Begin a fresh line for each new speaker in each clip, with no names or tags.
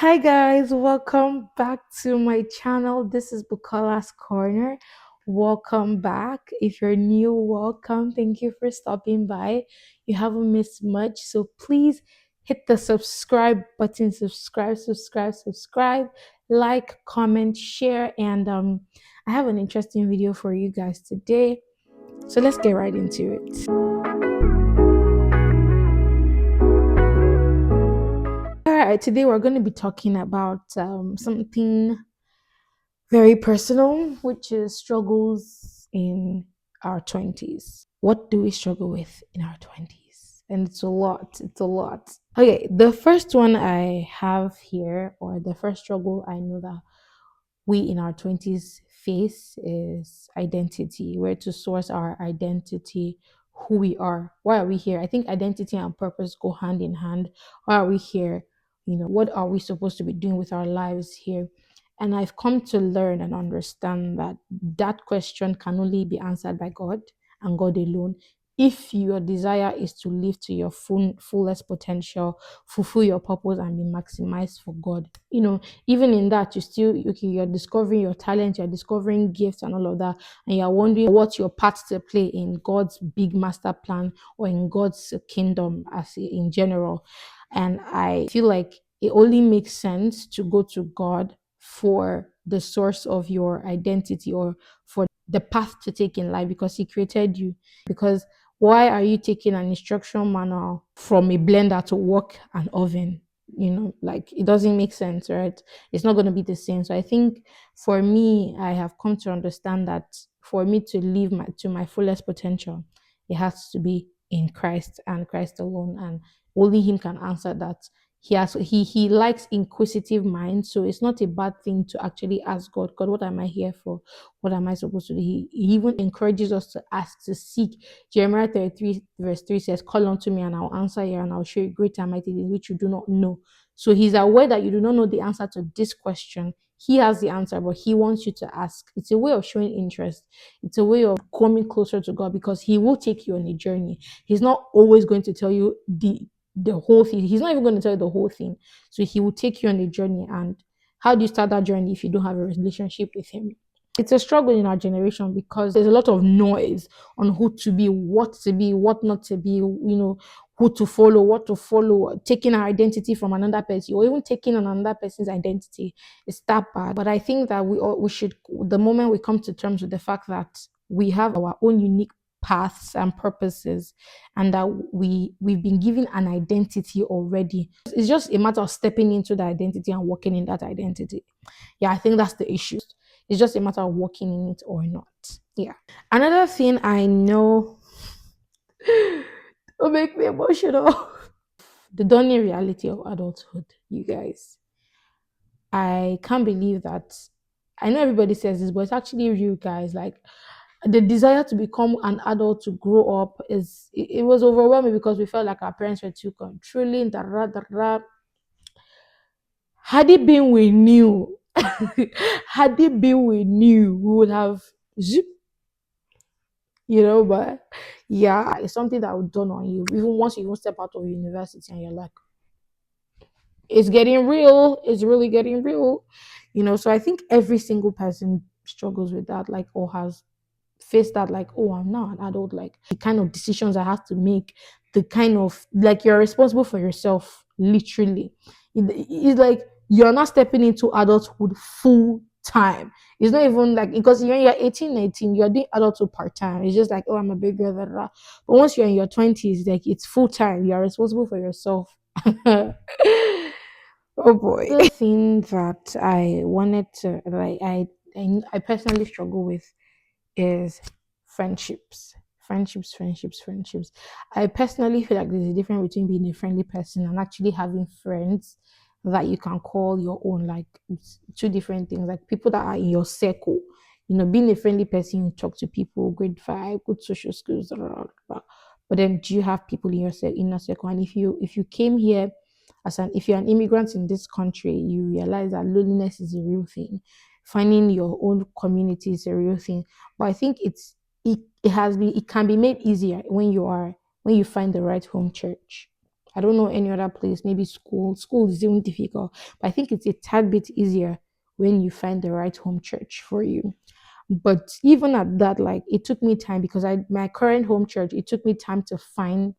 Hi guys, welcome back to my channel. This is Bukola's Corner. Welcome back. If you're new, welcome. Thank you for stopping by. You haven't missed much, so please hit the subscribe button. Subscribe. Like, comment, share, and I have an interesting video for you guys today. So let's get right into it. All right, today we're going to be talking about something very personal, which is struggles in our 20s. What do we struggle with in our 20s? And it's a lot. It's a lot. Okay, the first one I have here, or the first struggle I know that we in our 20s face is identity, where to source our identity, who we are. Why are we here? I think identity and purpose go hand in hand. Why are we here? What are we supposed to be doing with our lives here? And I've come to learn and understand that that question can only be answered by God and God alone. If your desire is to live to your fullest potential, fulfill your purpose, and be maximized for God, even in that, you're discovering your talent, you're discovering gifts and all of that, and you're wondering what's your part to play in God's big master plan or in God's kingdom as in general. And I feel like it only makes sense to go to God for the source of your identity or for the path to take in life, because He created you. Because why are you taking an instruction manual from a blender to work an oven? Like, it doesn't make sense, right? It's not going to be the same. So I think for me, I have come to understand that for me to live to my fullest potential, it has to be in Christ and Christ alone, and only Him can answer that. He likes inquisitive minds, so it's not a bad thing to actually ask God, what am I here for? What am I supposed to do? He even encourages us to ask, to seek. Jeremiah 33 verse 3 says, call unto me and I'll answer you, and I'll show you great and mighty things which you do not know. So He's aware that you do not know the answer to this question. He has the answer, but He wants you to ask. It's a way of showing interest. It's a way of coming closer to God, because He will take you on a journey. He's not always going to tell you the whole thing. He's not even going to tell you the whole thing. So He will take you on a journey. And how do you start that journey if you don't have a relationship with Him? It's a struggle in our generation because there's a lot of noise on who to be, what not to be, who to follow, what to follow, taking our identity from another person, or even taking on another person's identity. It's that bad. But I think that we should, the moment we come to terms with the fact that we have our own unique paths and purposes, and that we've been given an identity already. It's just a matter of stepping into the identity and working in that identity. Yeah, I think that's the issue. It's just a matter of working in it or not. Yeah. Another thing I know will make me emotional. The dawning reality of adulthood, you guys. I can't believe that. I know everybody says this, but it's actually real, guys. Like, the desire to become an adult, to grow up, it was overwhelming because we felt like our parents were too controlling. Had it been we knew, had it been we knew, we would have zip, but yeah, it's something that would dawn on you even once you even step out of university and you're like, it's getting real, it's really getting real. So I think every single person struggles with that, like, or has faced that, like, oh, I'm not an adult, like the kind of decisions I have to make, the kind of, like, you're responsible for yourself, literally. It's like you're not stepping into adulthood full time. It's not even like, because when you're 18, 19, you're doing adulthood part-time. It's just like, oh, I'm a big girl, blah, blah. But once you're in your 20s, like, it's full time, you're responsible for yourself. Oh boy. The thing that I wanted to, like, I personally struggle with is friendships. Friendships. I personally feel like there's a difference between being a friendly person and actually having friends that you can call your own. Like, it's two different things. Like, people that are in your circle. Being a friendly person, you talk to people, great vibe, good social skills, blah, blah, blah. But then, do you have people in your inner circle? And if you came here if you're an immigrant in this country, you realize that loneliness is a real thing. Finding your own community is a real thing. But I think it can be made easier when you find the right home church. I don't know any other place, maybe school. School is even difficult, but I think it's a tad bit easier when you find the right home church for you. But even at that, like it took me time because I my current home church, it took me time to find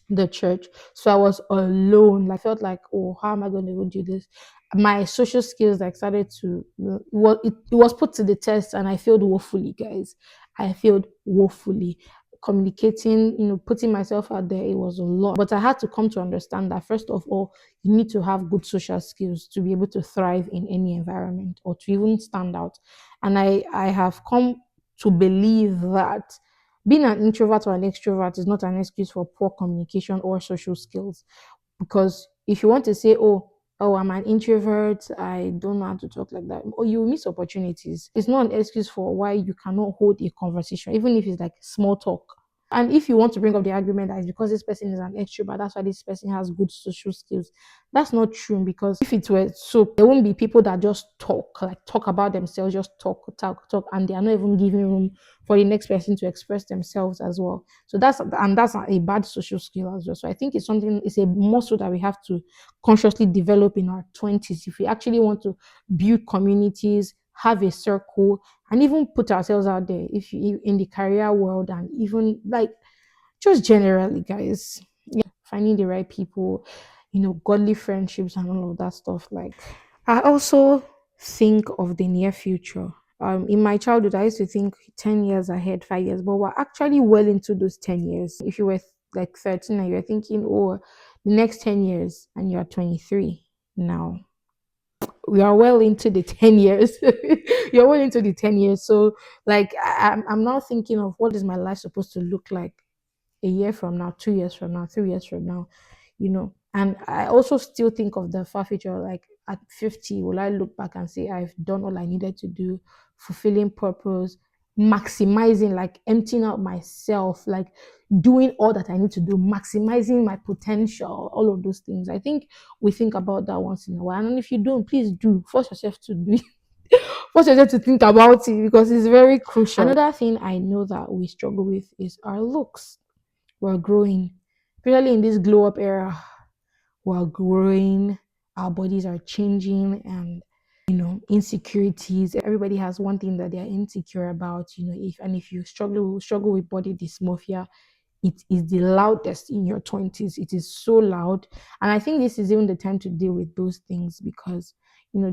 the church. So I was alone. Like, I felt like, oh, how am I going to even do this? My social skills like started to it was put to the test, and I failed woefully, guys. I failed woefully. Communicating, putting myself out there, it was a lot. But I had to come to understand that first of all, you need to have good social skills to be able to thrive in any environment or to even stand out. And I have come to believe that being an introvert or an extrovert is not an excuse for poor communication or social skills. Because if you want to say, oh, I'm an introvert, I don't know how to talk like that, or you will miss opportunities. It's not an excuse for why you cannot hold a conversation, even if it's like small talk. And if you want to bring up the argument that it's because this person is an extrovert, that's why this person has good social skills. That's not true, because if it were so, there won't be people that just talk, like talk about themselves, just talk, talk, talk, and they are not even giving room for the next person to express themselves as well. So that's a bad social skill as well. So I think it's a muscle that we have to consciously develop in our 20s if we actually want to build communities, have a circle, and even put ourselves out there if you in the career world, and even like just generally, guys. Yeah, finding the right people, godly friendships and all of that stuff. Like, I also think of the near future. In my childhood, I used to think 10 years ahead, 5 years, but we're actually well into those 10 years. If you were like 13 and you're thinking, oh, the next 10 years, and you're 23 now, we are well into the 10 years. You're well into the 10 years. So, like, I'm now thinking of what is my life supposed to look like a year from now, 2 years from now, 3 years from now, And I also still think of the far future, like at 50, will I look back and say I've done all I needed to do, fulfilling purpose, maximizing, like emptying out myself, like doing all that I need to do, maximizing my potential, all of those things. I think we think about that once in a while. And if you don't, please do force yourself to do it. Force yourself to think about it because it's very crucial. Another thing I know that we struggle with is our looks. We're growing, especially in this glow up era. We're growing, our bodies are changing, and insecurities. Everybody has one thing that they're insecure about. If you struggle with body dysmorphia, it is the loudest in your 20s. It is so loud. And I think this is even the time to deal with those things because,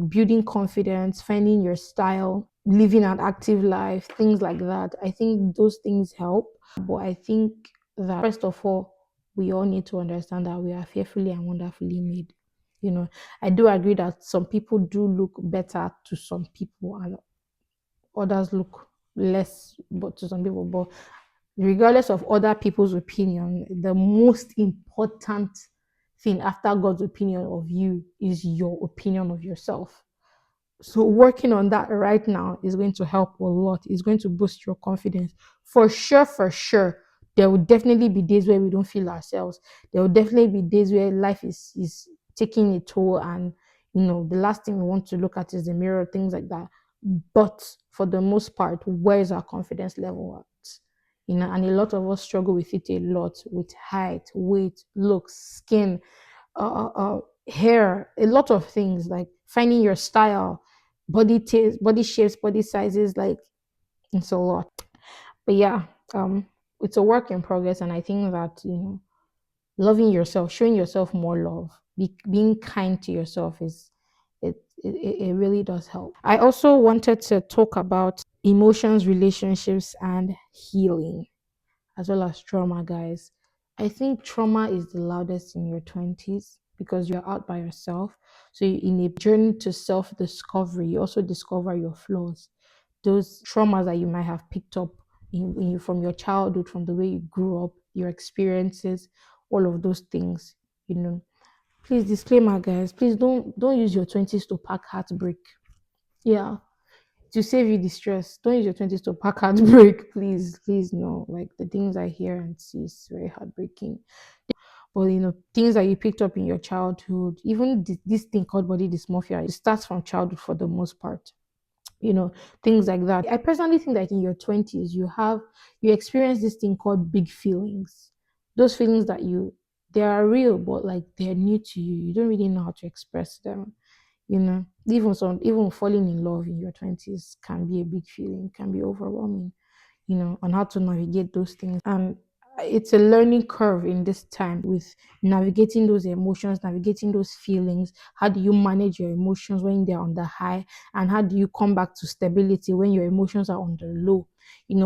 building confidence, finding your style, living an active life, things like that. I think those things help. But I think that first of all, we all need to understand that we are fearfully and wonderfully made. I do agree that some people do look better to some people and others look less but to some people. But regardless of other people's opinion, the most important thing after God's opinion of you is your opinion of yourself. So working on that right now is going to help a lot. It's going to boost your confidence. For sure, for sure. There will definitely be days where we don't feel ourselves. There will definitely be days where life is taking a toll, and the last thing we want to look at is the mirror, things like that. But for the most part, where is our confidence level at? And a lot of us struggle with it a lot, with height, weight, looks, skin, hair, a lot of things, like finding your style, body taste, body shapes, body sizes, like it's a lot. But yeah, it's a work in progress, and I think that loving yourself, showing yourself more love, being kind to yourself it really does help. I also wanted to talk about emotions, relationships, and healing, as well as trauma, guys. I think trauma is the loudest in your 20s because you're out by yourself. So, in a journey to self discovery, you also discover your flaws. Those traumas that you might have picked up from your childhood, from the way you grew up, your experiences, all of those things, you know. Please, disclaimer, guys, please don't use your 20s to pack heartbreak. Yeah, to save you the stress. Don't use your 20s to pack heartbreak, please. Please, no. Like the things I hear and see is very heartbreaking. But things that you picked up in your childhood, even this thing called body dysmorphia, it starts from childhood for the most part. Things like that. I personally think that in your 20s, you experience this thing called big feelings. Those feelings that they are real, but like they're new to you. You don't really know how to express them. Even falling in love in your 20s can be a big feeling, can be overwhelming, on how to navigate those things. And it's a learning curve in this time with navigating those emotions, navigating those feelings. How do you manage your emotions when they're on the high? And how do you come back to stability when your emotions are on the low?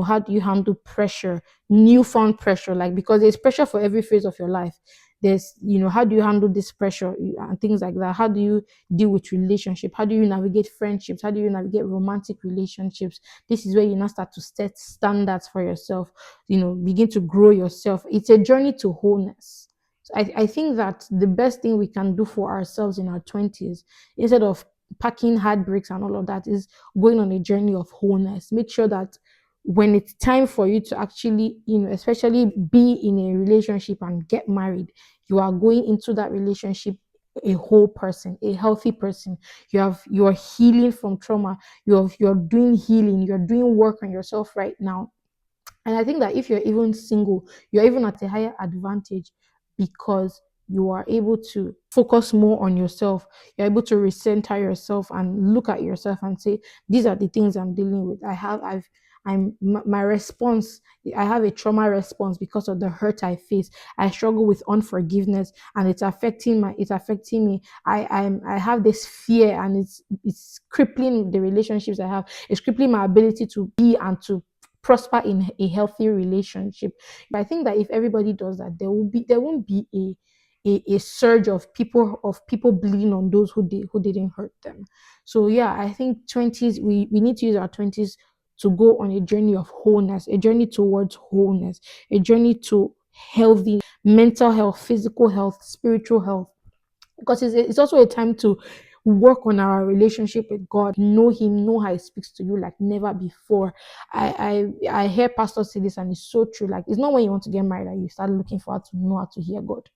How do you handle pressure, newfound pressure? Like, because there's pressure for every phase of your life. How do you handle this pressure and things like that? How do you deal with relationship? How do you navigate friendships? How do you navigate romantic relationships? This is where you now start to set standards for yourself, begin to grow yourself. It's a journey to wholeness. So I think that the best thing we can do for ourselves in our 20s, instead of packing heartbreaks and all of that, is going on a journey of wholeness. Make sure that when it's time for you to actually, especially be in a relationship and get married, you are going into that relationship a whole person, a healthy person. You're healing from trauma. You're doing healing. You're doing work on yourself right now. And I think that if you're even single, you're even at a higher advantage because you are able to focus more on yourself. You're able to recenter yourself and look at yourself and say, these are the things I'm dealing with. My response, I have a trauma response because of the hurt I face. I struggle with unforgiveness and it's affecting me. I have this fear and it's crippling the relationships I have. It's crippling my ability to be and to prosper in a healthy relationship. But I think that if everybody does that, there won't be a surge of people bleeding on those who didn't hurt them. So yeah, I think 20s, we need to use our 20s to go on a journey of wholeness, a journey towards wholeness, a journey to healthy mental health, physical health, spiritual health, because it's also a time to work on our relationship with God, know Him, know how He speaks to you like never before. I hear pastors say this, and it's so true. Like, it's not when you want to get married that you start looking for how to know how to hear God,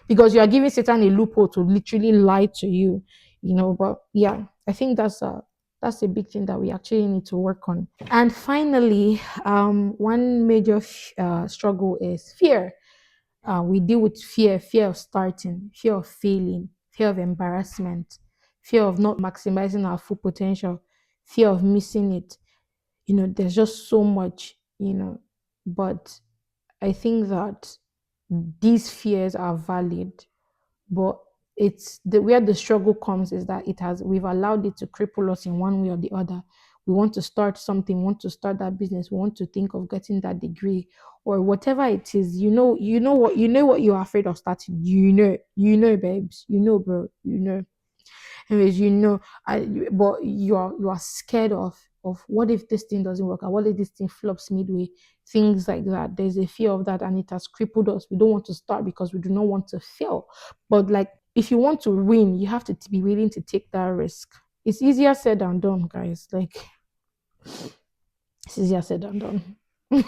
because you are giving Satan a loophole to literally lie to you, But yeah, I think that's a big thing that we actually need to work on. And finally, one major struggle is fear. We deal with fear of starting, fear of failing, fear of embarrassment, fear of not maximizing our full potential, fear of missing it. There's just so much, but I think that these fears are valid, but it's the where the struggle comes is that we've allowed it to cripple us in one way or the other. We want to start something, we want to start that business, we want to think of getting that degree or whatever it is. You know what you're afraid of starting. Babes, bro, anyways, but you are scared of what if this thing doesn't work out, what if this thing flops midway, things like that. There's a fear of that, and it has crippled us. We don't want to start because we do not want to fail. But like, if you want to win, you have to be willing to take that risk. It's easier said than done, guys. Like, it's easier said than done.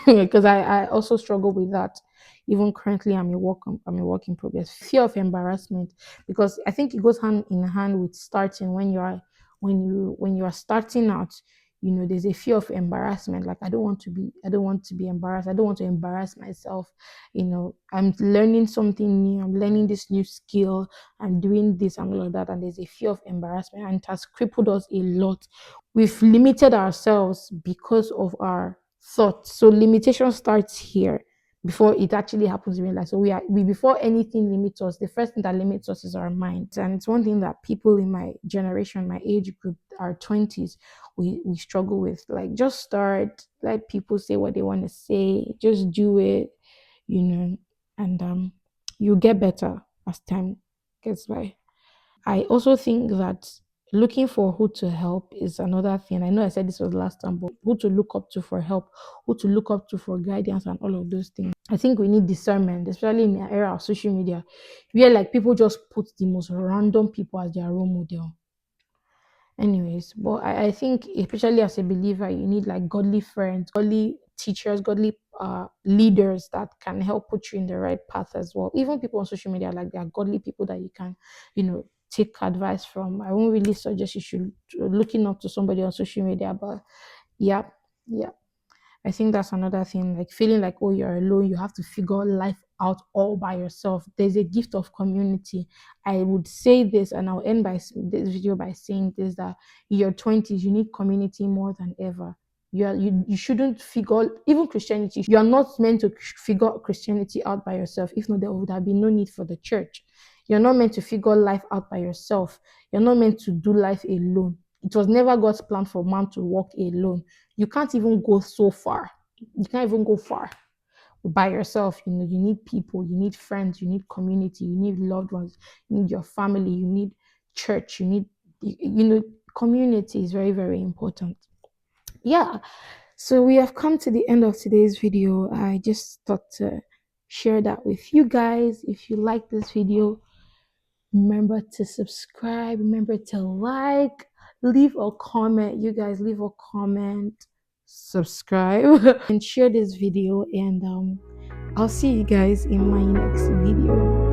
Because I also struggle with that. Even currently, I'm a work in progress. Fear of embarrassment, because I think it goes hand in hand with starting. When you are starting out, there's a fear of embarrassment. Like, I don't want to be embarrassed. I don't want to embarrass myself. I'm learning something new. I'm learning this new skill. I'm doing this and all of that, and there's a fear of embarrassment, and it has crippled us a lot. We've limited ourselves because of our thoughts. So limitation starts here before it actually happens in real life. So we before anything limits us, the first thing that limits us is our mind. And it's one thing that people in my generation, my age group, our 20s, we struggle with. Like, just start, let people say what they want to say, just do it, and you get better as time gets by. I also think that looking for who to help is another thing. I know I said this was last time, but who to look up to for help, who to look up to for guidance, and all of those things. I think we need discernment, especially in the era of social media, where like people just put the most random people as their role model. Anyways, but I think, especially as a believer, you need like godly friends, godly teachers, godly leaders that can help put you in the right path as well. Even people on social media, like, they are godly people that you can, take advice from. I won't really suggest you should looking up to somebody on social media, but yeah, yeah. I think that's another thing, like feeling like, oh, you're alone, you have to figure life out all by yourself. There's a gift of community. I would say this, and I'll end this video by saying this, that in your 20s, you need community more than ever. You shouldn't figure, even Christianity, you are not meant to figure Christianity out by yourself. If not, there would have been no need for the church. You're not meant to figure life out by yourself. You're not meant to do life alone. It was never God's plan for man to walk alone. You can't even go so far. You can't even go far by yourself. You need people, you need friends, you need community, you need loved ones, you need your family, you need church, community is very, very important. Yeah. So we have come to the end of today's video. I just thought to share that with you guys. If you like this video, remember to subscribe, remember to like, leave a comment. You guys leave a comment, subscribe, and share this video. And I'll see you guys in my next video.